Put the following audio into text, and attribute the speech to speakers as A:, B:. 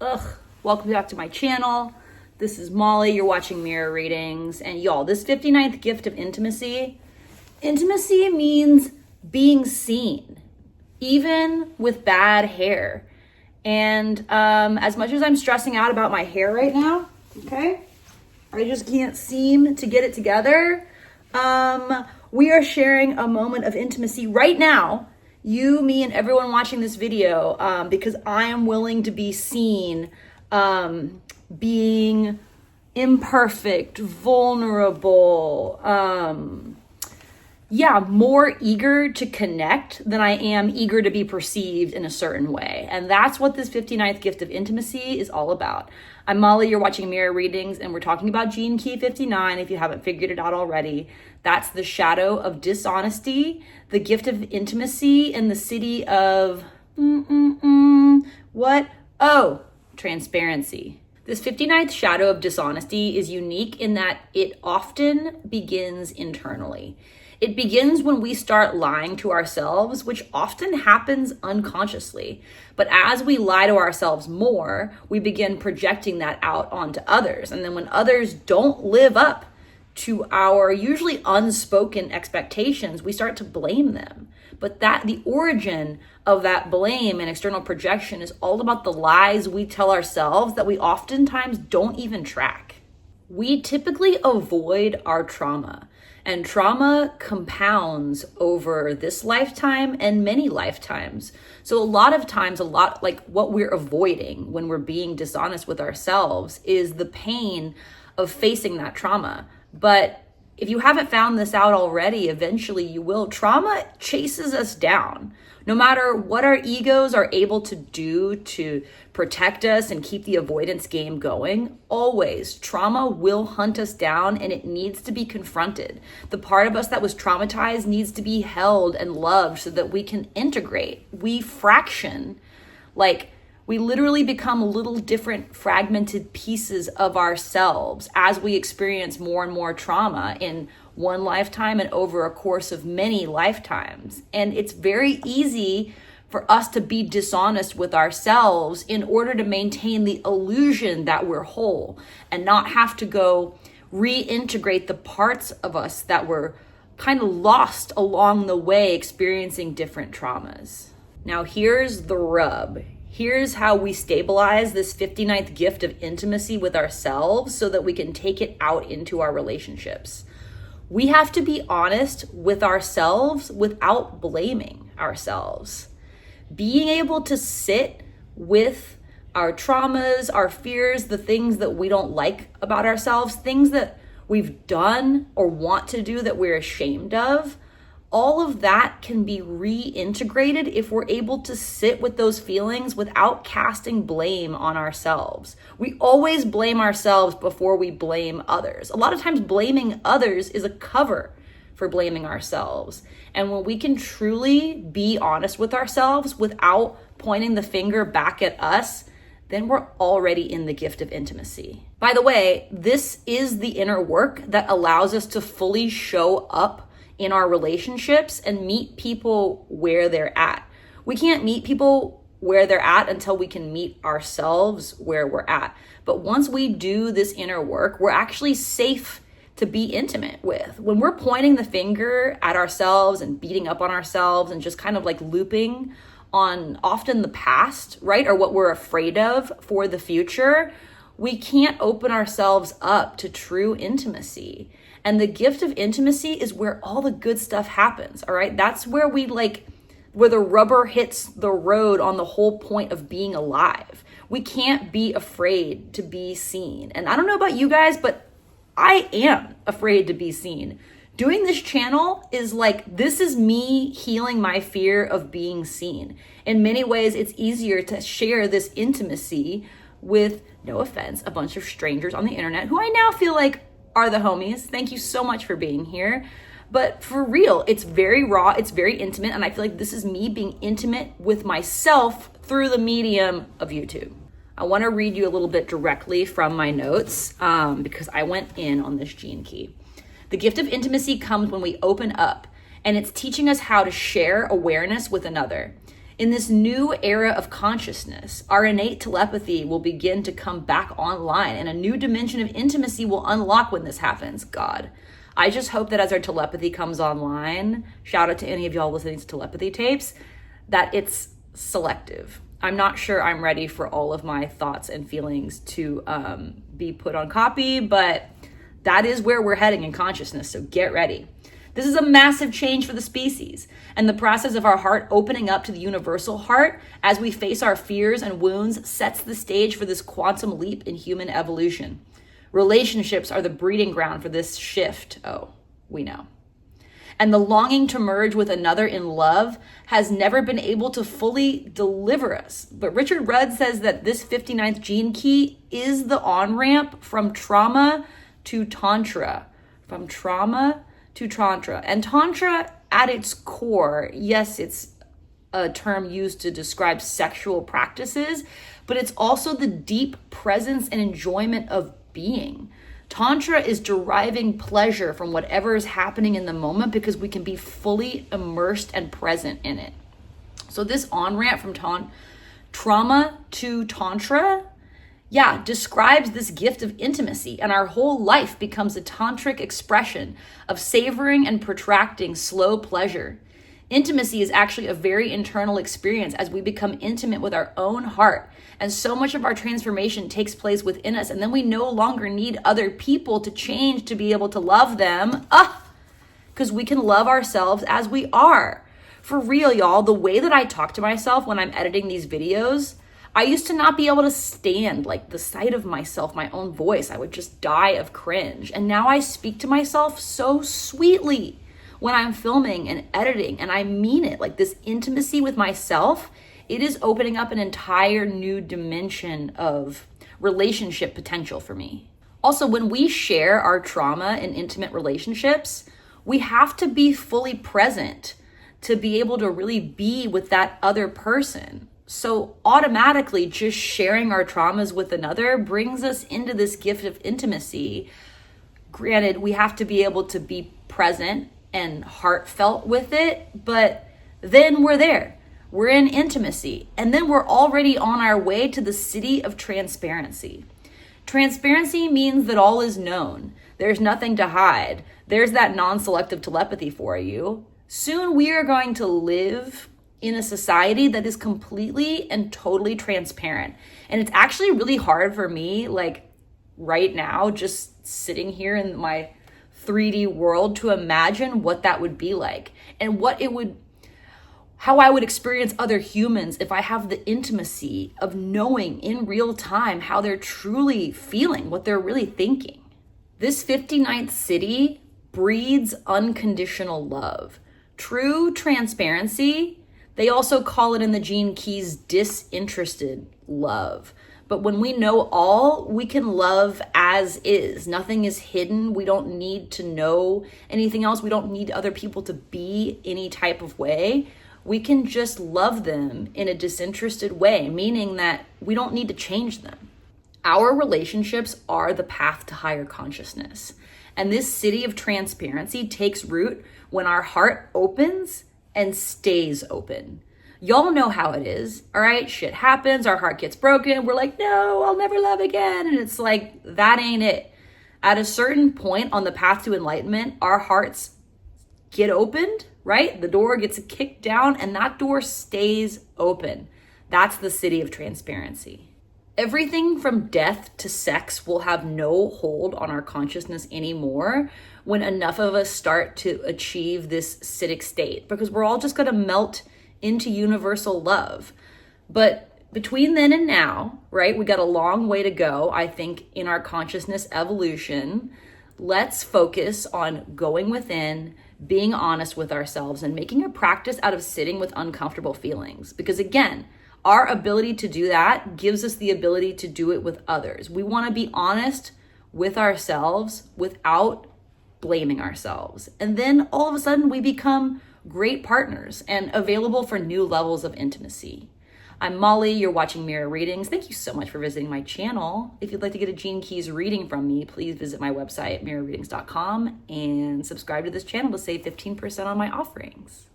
A: Welcome back to my channel. This is Molly. You're watching Mirror Readings. And y'all, this 59th gift of intimacy means being seen, even with bad hair. And as much as I'm stressing out about my hair right now, okay, I just can't seem to get it together. We are sharing a moment of intimacy right now, you, me, and everyone watching this video, because I am willing to be seen being imperfect, vulnerable, more eager to connect than I am eager to be perceived in a certain way. And that's what this 59th gift of intimacy is all about. I'm Molly, you're watching Mirror Readings, and we're talking about Gene Key 59, if you haven't figured it out already. That's the shadow of dishonesty, the gift of intimacy in the city of, transparency. This 59th shadow of dishonesty is unique in that it often begins internally. It begins when we start lying to ourselves, which often happens unconsciously. But as we lie to ourselves more, we begin projecting that out onto others. And then when others don't live up to our usually unspoken expectations, we start to blame them. But the origin of that blame and external projection is all about the lies we tell ourselves that we oftentimes don't even track. We typically avoid our trauma, and trauma compounds over this lifetime and many lifetimes. So a lot of times, like what we're avoiding when we're being dishonest with ourselves is the pain of facing that trauma. But if you haven't found this out already, eventually you will. Trauma chases us down. No matter what our egos are able to do to protect us and keep the avoidance game going, always, trauma will hunt us down and it needs to be confronted. The part of us that was traumatized needs to be held and loved so that we can integrate. We fraction, we literally become little different fragmented pieces of ourselves as we experience more and more trauma in one lifetime and over a course of many lifetimes. And it's very easy for us to be dishonest with ourselves in order to maintain the illusion that we're whole and not have to go reintegrate the parts of us that were kind of lost along the way experiencing different traumas. Now here's the rub. Here's how we stabilize this 59th gift of intimacy with ourselves so that we can take it out into our relationships. We have to be honest with ourselves without blaming ourselves. Being able to sit with our traumas, our fears, the things that we don't like about ourselves, things that we've done or want to do that we're ashamed of, all of that can be reintegrated if we're able to sit with those feelings without casting blame on ourselves. We always blame ourselves before we blame others. A lot of times blaming others is a cover for blaming ourselves. And when we can truly be honest with ourselves without pointing the finger back at us, then we're already in the gift of intimacy. By the way, this is the inner work that allows us to fully show up in our relationships and meet people where they're at. We can't meet people where they're at until we can meet ourselves where we're at. But once we do this inner work, we're actually safe to be intimate with. When we're pointing the finger at ourselves and beating up on ourselves and just kind of like looping on often the past, right? Or what we're afraid of for the future, we can't open ourselves up to true intimacy. And the gift of intimacy is where all the good stuff happens, all right? That's where where the rubber hits the road on the whole point of being alive. We can't be afraid to be seen. And I don't know about you guys, but I am afraid to be seen. Doing this channel is this is me healing my fear of being seen. In many ways, it's easier to share this intimacy with, no offense, a bunch of strangers on the internet who I now feel like are the homies. Thank you so much for being here. But for real, it's very raw, it's very intimate, and I feel like this is me being intimate with myself through the medium of YouTube. I want to read you a little bit directly from my notes because I went in on this gene key. The gift of intimacy comes when we open up, and it's teaching us how to share awareness with another. In this new era of consciousness, our innate telepathy will begin to come back online, and a new dimension of intimacy will unlock when this happens. God, I just hope that as our telepathy comes online, shout out to any of y'all listening to telepathy tapes, that it's selective. I'm not sure I'm ready for all of my thoughts and feelings to be put on copy, but that is where we're heading in consciousness, so get ready. This is a massive change for the species, and the process of our heart opening up to the universal heart as we face our fears and wounds sets the stage for this quantum leap in human evolution. Relationships are the breeding ground for this shift. Oh, we know. And the longing to merge with another in love has never been able to fully deliver us. But Richard Rudd says that this 59th gene key is the on-ramp from trauma to tantra. From trauma to tantra. And tantra at its core, yes, it's a term used to describe sexual practices, but it's also the deep presence and enjoyment of being. Tantra is deriving pleasure from whatever is happening in the moment because we can be fully immersed and present in it. So this on-ramp from trauma to tantra, describes this gift of intimacy, and our whole life becomes a tantric expression of savoring and protracting slow pleasure. Intimacy is actually a very internal experience as we become intimate with our own heart, and so much of our transformation takes place within us, and then we no longer need other people to change to be able to love them, because we can love ourselves as we are. For real, y'all, the way that I talk to myself when I'm editing these videos, I used to not be able to stand like the sight of myself, my own voice. I would just die of cringe. And now I speak to myself so sweetly when I'm filming and editing, and I mean it. Like this intimacy with myself, it is opening up an entire new dimension of relationship potential for me. Also, when we share our trauma in intimate relationships, we have to be fully present to be able to really be with that other person. So automatically just sharing our traumas with another brings us into this gift of intimacy. Granted, we have to be able to be present and heartfelt with it, but then we're there. We're in intimacy, and then we're already on our way to the city of transparency. Transparency means that all is known. There's nothing to hide. There's that non-selective telepathy for you. Soon we are going to live in a society that is completely and totally transparent. And it's actually really hard for me, like right now, just sitting here in my 3D world to imagine what that would be like and how I would experience other humans if I have the intimacy of knowing in real time how they're truly feeling, what they're really thinking. This 59th city breeds unconditional love. True transparency, they also call it in the gene keys disinterested love. But when we know all, we can love as is. Nothing is hidden. We don't need to know anything else. We don't need other people to be any type of way. We can just love them in a disinterested way, meaning that we don't need to change them. Our relationships are the path to higher consciousness. And this city of transparency takes root when our heart opens and stays open. Y'all know how it is, all right? Shit happens, our heart gets broken, we're like, no, I'll never love again. And it's like, that ain't it. At a certain point on the path to enlightenment, our hearts get opened, right? The door gets kicked down and that door stays open. That's the city of transparency. Everything from death to sex will have no hold on our consciousness anymore when enough of us start to achieve this Siddhic state, because we're all just going to melt into universal love. But between then and now, right, we got a long way to go, I think, in our consciousness evolution. Let's focus on going within, being honest with ourselves, and making a practice out of sitting with uncomfortable feelings. Because again, our ability to do that gives us the ability to do it with others. We want to be honest with ourselves without blaming ourselves. And then all of a sudden we become great partners and available for new levels of intimacy. I'm Molly, you're watching Mirror Readings. Thank you so much for visiting my channel. If you'd like to get a Gene Keys reading from me, please visit my website, mirrorreadings.com, and subscribe to this channel to save 15% on my offerings.